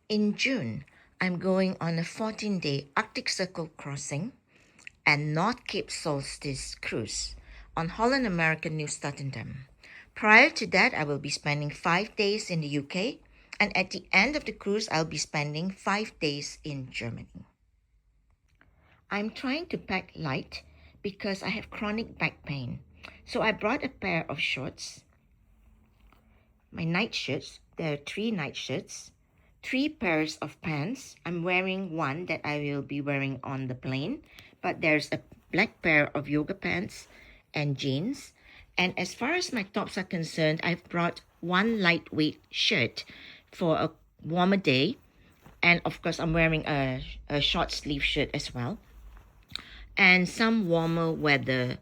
In June, I'm going on a 14-day Arctic Circle crossing and North Cape Solstice cruise on Holland American Nieuw Statendam. Prior to that, I will be spending 5 days in the UK, and at the end of the cruise, I'll be spending 5 days in Germany. I'm trying to pack light because I have chronic back pain. So I brought a pair of shorts, my night shirts. There are 3 night shirts, 3 pairs of pants. I'm wearing one that I will be wearing on the plane, but there's a black pair of yoga pants and jeans. And as far as my tops are concerned, I've brought one lightweight shirt for a warmer day. And of course, I'm wearing a short sleeve shirt as well. And some warmer weather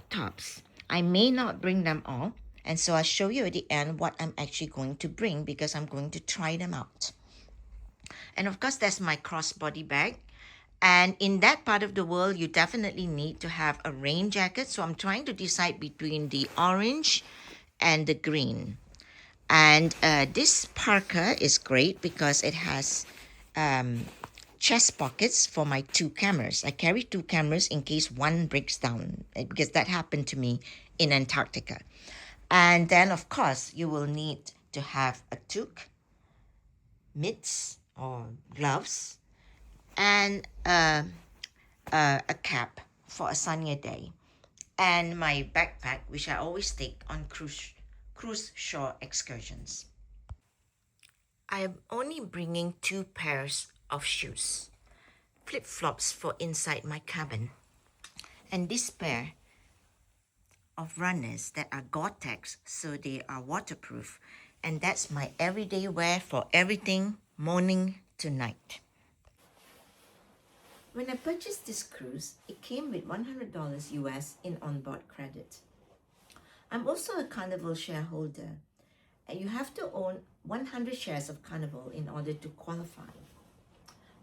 tops. I may not bring them all. And so I'll show you at the end what I'm actually going to bring because I'm going to try them out. And of course, that's my crossbody bag. And in that part of the world, you definitely need to have a rain jacket. So I'm trying to decide between the orange and the green. And this parka is great because it has chest pockets for my 2 cameras. I carry 2 cameras in case one breaks down because that happened to me in Antarctica. And then, of course, you will need to have a toque, mitts or gloves, and a cap for a sunnier day. And my backpack, which I always take on cruise shore excursions. I am only bringing 2 pairs of shoes, flip-flops for inside my cabin, and this pair of runners that are Gore-Tex, so they are waterproof, and that's my everyday wear for everything morning to night. When I purchased this cruise, it came with $100 US in onboard credit. I'm also a Carnival shareholder, and you have to own 100 shares of Carnival in order to qualify.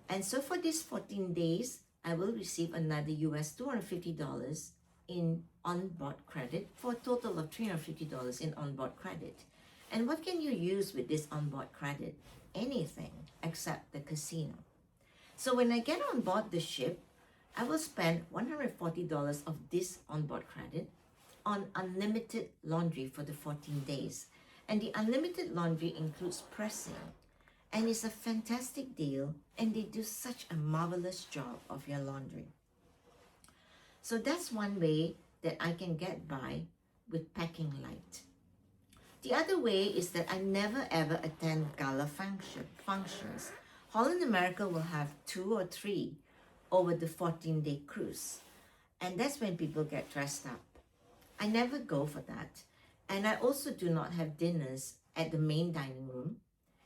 And so for these 14 days, I will receive another US $250 in onboard credit for a total of $350 in onboard credit. And what can you use with this onboard credit? Anything except the casino. So when I get on board the ship, I will spend $140 of this onboard credit on unlimited laundry for the 14 days. And the unlimited laundry includes pressing. And it's a fantastic deal, and they do such a marvelous job of your laundry. So that's one way that I can get by with packing light. The other way is that I never ever attend gala functions. Holland America will have 2 or 3 over the 14-day cruise. And that's when people get dressed up. I never go for that. And I also do not have dinners at the main dining room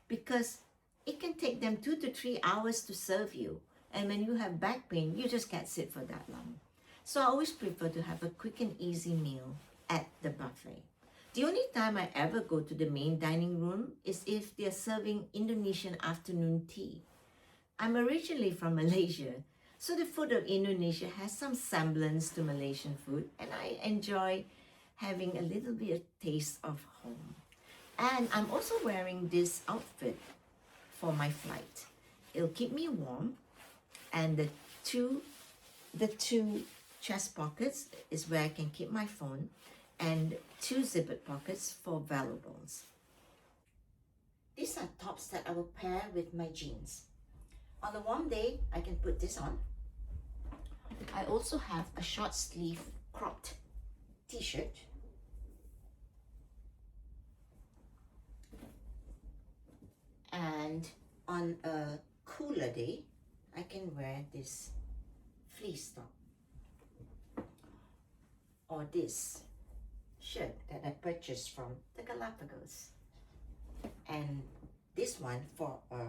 because it can take them 2 to 3 hours to serve you. And when you have back pain, you just can't sit for that long. So I always prefer to have a quick and easy meal at the buffet. The only time I ever go to the main dining room is if they're serving Indonesian afternoon tea. I'm originally from Malaysia, so the food of Indonesia has some semblance to Malaysian food, and I enjoy having a little bit of taste of home. And I'm also wearing this outfit for my flight. It'll keep me warm, and the two chest pockets is where I can keep my phone, and 2 zippered pockets for valuables. These are tops that I will pair with my jeans. On a warm day, I can put this on. I also have a short sleeve cropped t-shirt. And on a cooler day, I can wear this fleece top or this shirt that I purchased from the Galapagos, and this one for a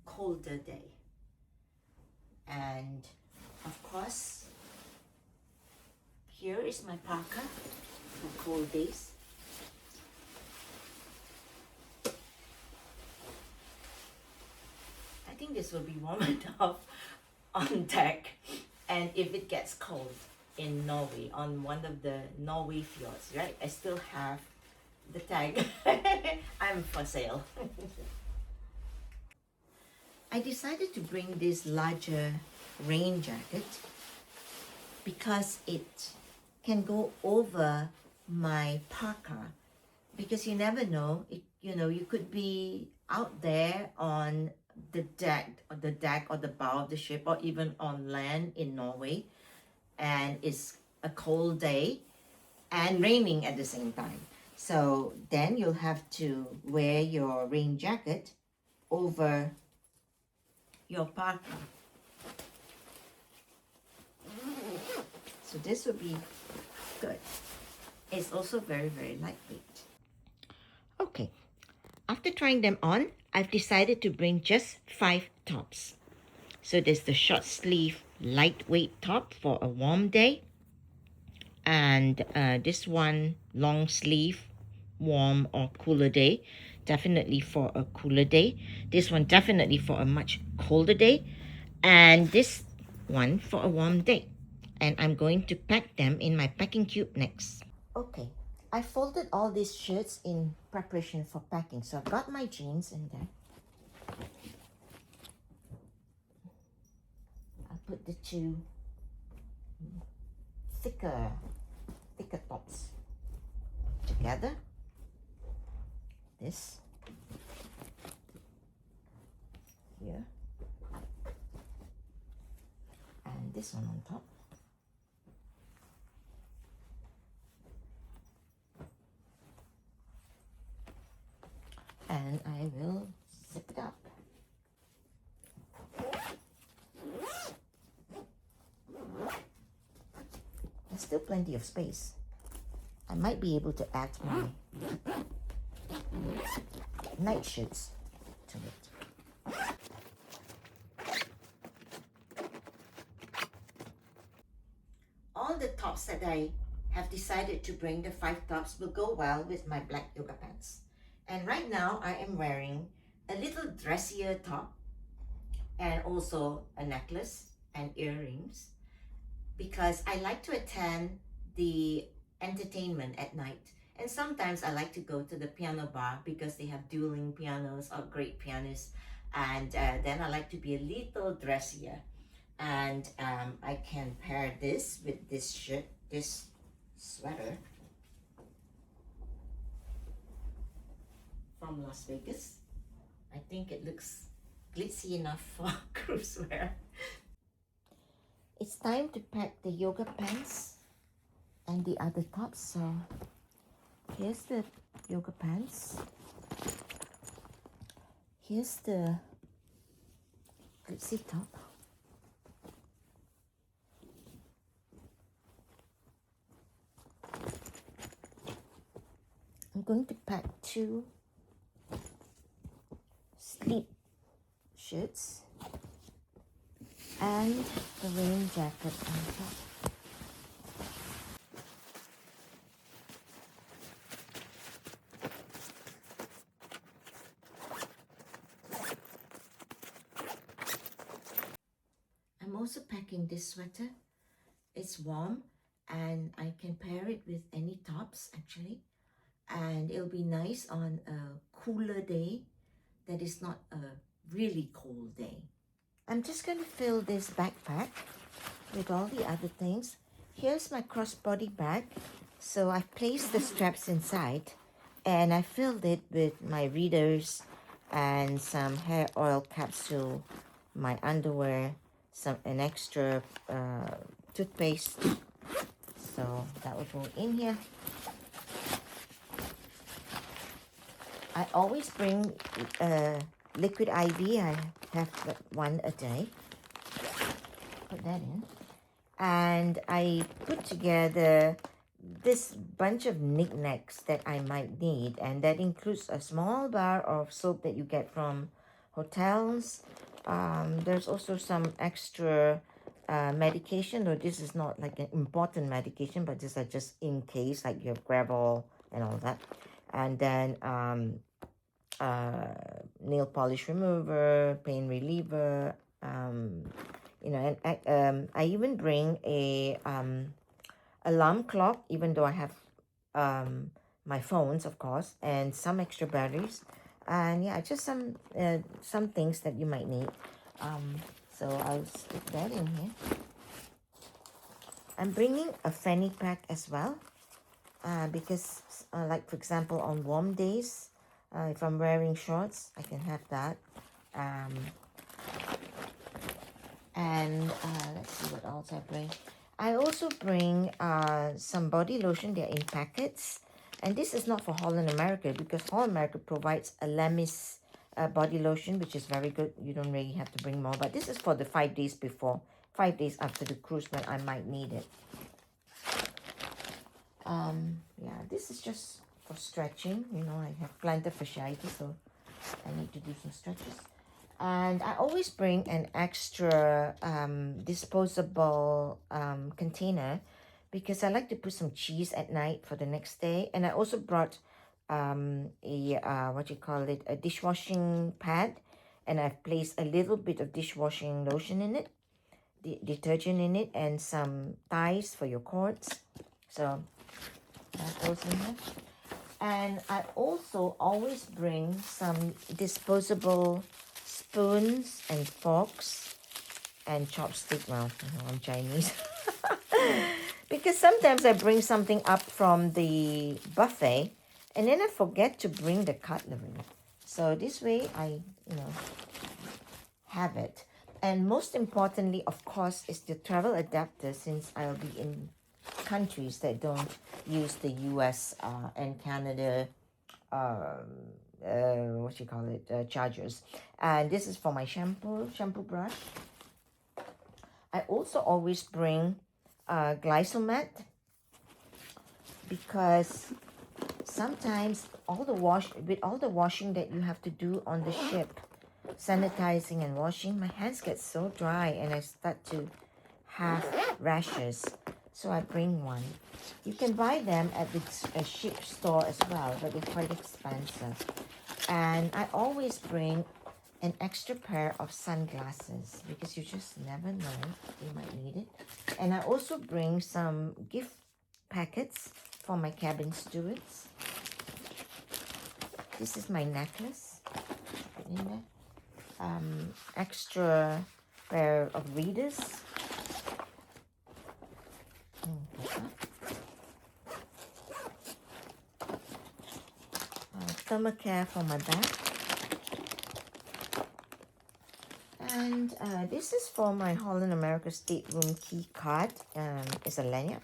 colder day. And of course, here is my parka for cold days. I think this will be warm enough on deck, and if it gets cold in Norway, on one of the Norway fjords, right? I still have the tag. I'm for sale. I decided to bring this larger rain jacket because it can go over my parka, because you never know, you could be out there on the deck or the bow of the ship, or even on land in Norway, and it's a cold day and raining at the same time. So then you'll have to wear your rain jacket over your parka. So this would be good. It's also very, very lightweight. Okay, after trying them on, I've decided to bring just 5 tops. So there's the short sleeve lightweight top for a warm day, and this one long sleeve warm or cooler day, definitely for a cooler day. This one definitely for a much colder day, and this one for a warm day. And I'm going to pack them in my packing cube next. Okay, I folded all these shirts in preparation for packing. So I've got my jeans in there. I'll put the two thicker tops together. This here, and this one on top. And I will zip it up. There's still plenty of space. I might be able to add my night shirts to it. All the tops that I have decided to bring, the 5 tops, will go well with my black yoga pants. And right now I am wearing a little dressier top and also a necklace and earrings, because I like to attend the entertainment at night. And sometimes I like to go to the piano bar because they have dueling pianos or great pianists. And then I like to be a little dressier. And I can pair this with this shirt, this sweater from Las Vegas. I think it looks glitzy enough for cruise wear. It's time to pack the yoga pants and the other tops. So here's the yoga pants. Here's the glitzy top. I'm going to pack 2 sleep shirts and the rain jacket on top. I'm also packing this sweater. It's warm and I can pair it with any tops actually. And it'll be nice on a cooler day that is not a really cold day. I'm just going to fill this backpack with all the other things. Here's my crossbody bag. So I've placed the straps inside and I filled it with my readers and some hair oil capsule, my underwear, an extra toothpaste. So that will go in here. I always bring liquid IV. I have one a day. Put that in. And I put together this bunch of knickknacks that I might need. And that includes a small bar of soap that you get from hotels. There's also some extra medication, though this is not like an important medication, but these are just in case, like you have gravel and all that. And then nail polish remover, pain reliever, and I even bring a alarm clock, even though I have my phones, of course, and some extra batteries. And yeah, just some things that you might need. So I'll stick that in here. I'm bringing a fanny pack as well, because like for example on warm days, if I'm wearing shorts, I can have that. And let's see what else I bring. I also bring some body lotion. They're in packets, and this is not for Holland America, because Holland America provides a Lemis body lotion, which is very good. You don't really have to bring more, but this is for the 5 days before, 5 days after the cruise, when I might need it. Yeah, this is just for stretching. You know, I have plantar fasciitis, so I need to do some stretches. And I always bring an extra disposable container, because I like to put some cheese at night for the next day. And I also brought a dishwashing pad, and I've placed a little bit of dishwashing lotion in it, detergent in it, and some ties for your cords. So that goes in there. And I also always bring some disposable spoons and forks and chopstick. Well, I'm Chinese. Because sometimes I bring something up from the buffet, and then I forget to bring the cutlery. So this way I, have it. And most importantly, of course, is the travel adapter, since I'll be in countries that don't use the US and Canada chargers. And this is for my shampoo brush. I also always bring glycomat, because sometimes with all the washing that you have to do on the ship, sanitizing and washing, my hands get so dry and I start to have rashes. So I bring one. You can buy them at the ship store as well, but they're quite expensive. And I always bring an extra pair of sunglasses, because you just never know, you might need it. And I also bring some gift packets for my cabin stewards. This is my necklace. Put in there. Extra pair of readers. Thermocare for my bag. And this is for my Holland America stateroom key card. It's a lanyard.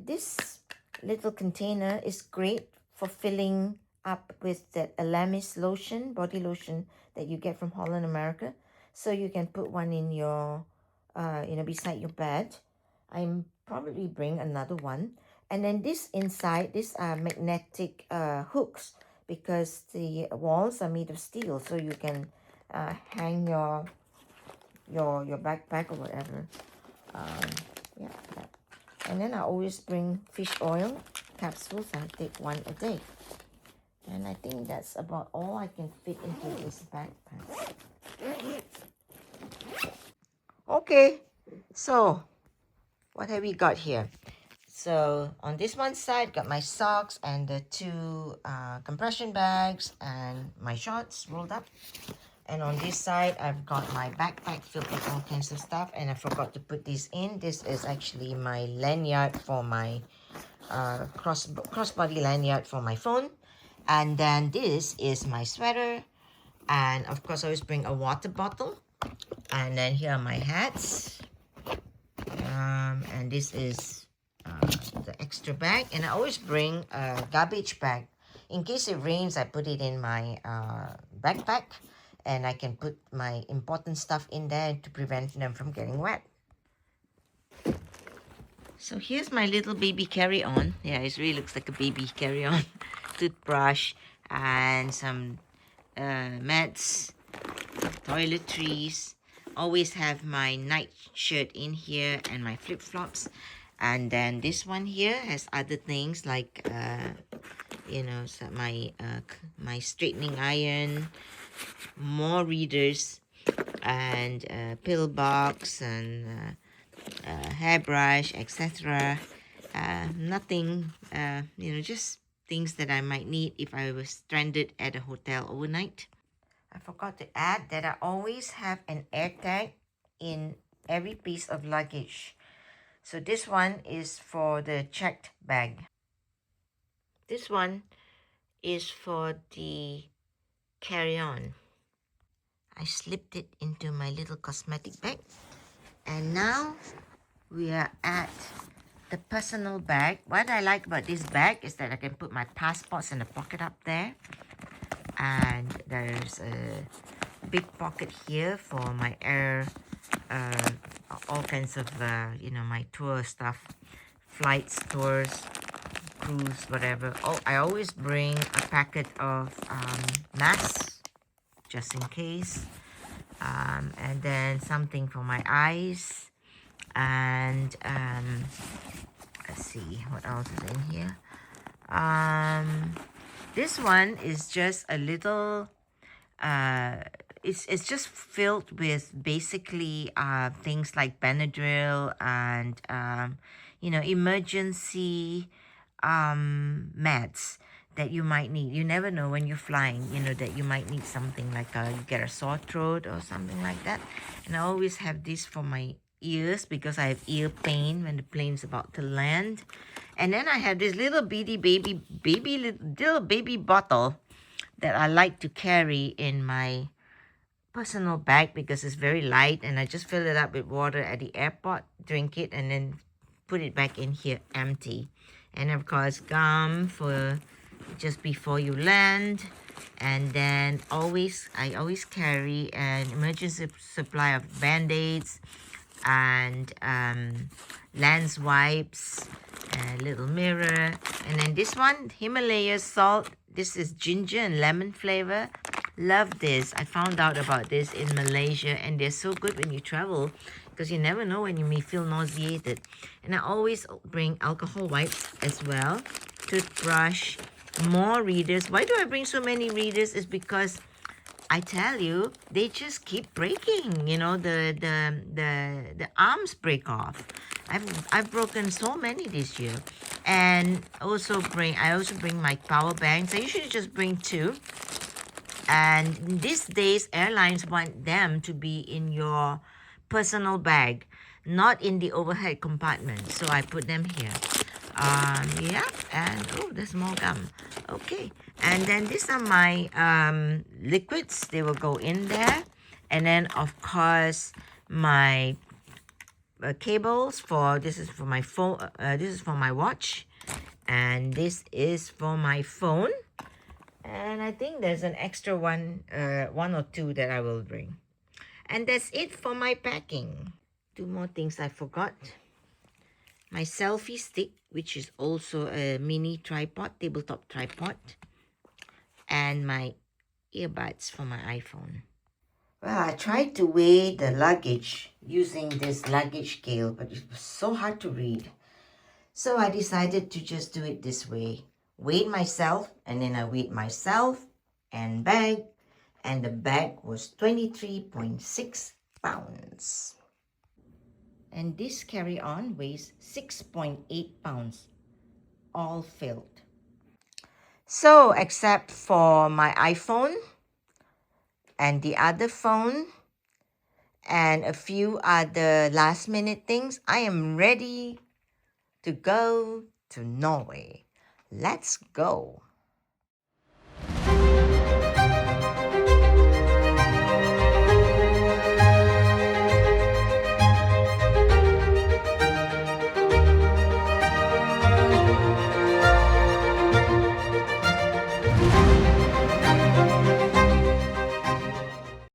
This little container is great for filling up with that Alamis lotion, body lotion that you get from Holland America. So you can put one in your, beside your bed. I'm probably bring another one. And then this inside, these are magnetic hooks, because the walls are made of steel, so you can hang your backpack or whatever. Yeah. And then I always bring fish oil capsules. I take one a day. And I think that's about all I can fit into this backpack. Okay, so what have we got here? So on this one side, got my socks and the two compression bags and my shorts rolled up. And on this side, I've got my backpack filled with all kinds of stuff, and I forgot to put this in. This is actually my lanyard for my crossbody lanyard for my phone. And then this is my sweater. And of course, I always bring a water bottle. And then here are my hats. And this is the extra bag. And I always bring a garbage bag. In case it rains, I put it in my backpack. And I can put my important stuff in there to prevent them from getting wet. So here's my little baby carry-on. Yeah, it really looks like a baby carry-on. Toothbrush and some meds, toiletries. Always have my night shirt in here and my flip-flops. And then this one here has other things like, so my straightening iron, more readers, and pill box, and hairbrush, etc. Nothing, just things that I might need if I was stranded at a hotel overnight. I forgot to add that I always have an air tag in every piece of luggage. So this one is for the checked bag. This one is for the carry-on. I slipped it into my little cosmetic bag. And now we are at the personal bag. What I like about this bag is that I can put my passports in the pocket up there. And there's a big pocket here for my all kinds of, my tour stuff. Flights, tours, cruise, whatever. Oh, I always bring a packet of masks, just in case. And then something for my eyes. And let's see, what else is in here? This one is just a little, it's just filled with basically things like Benadryl and, emergency meds that you might need. You never know when you're flying, that you might need something like you get a sore throat or something like that. And I always have this for my ears because I have ear pain when the plane's about to land. And then I have this little baby bottle that I like to carry in my personal bag because it's very light, and I just fill it up with water at the airport, drink it, and then put it back in here empty. And of course, gum for just before you land. And then I always carry an emergency supply of band-aids and lens wipes, a little mirror. And then this one, Himalaya salt. This is ginger and lemon flavor. Love this. I found out about this in Malaysia, and they're so good when you travel because you never know when you may feel nauseated. And I always bring alcohol wipes as well, toothbrush, more readers. Why do I bring so many readers? Is because I tell you, they just keep breaking. The arms break off. I've broken so many this year. And I also bring my power banks. I usually just bring 2. And these days, airlines want them to be in your personal bag, not in the overhead compartment. So I put them here. And oh, there's more gum. Okay, and then these are my liquids. They will go in there. And then, of course, my cables this is for my phone. This is for my watch. And this is for my phone. And I think there's an extra one or two that I will bring. And that's it for my packing. 2 more things I forgot. My selfie stick, which is also a mini tripod, tabletop tripod. And my earbuds for my iPhone. Well, I tried to weigh the luggage using this luggage scale, but it was so hard to read. So I decided to just do it this way. Weighed myself, and then I weighed myself and bag, and the bag was 23.6 pounds. And this carry-on weighs 6.8 pounds, all filled. So, except for my iPhone and the other phone and a few other last-minute things, I am ready to go to Norway. Let's go.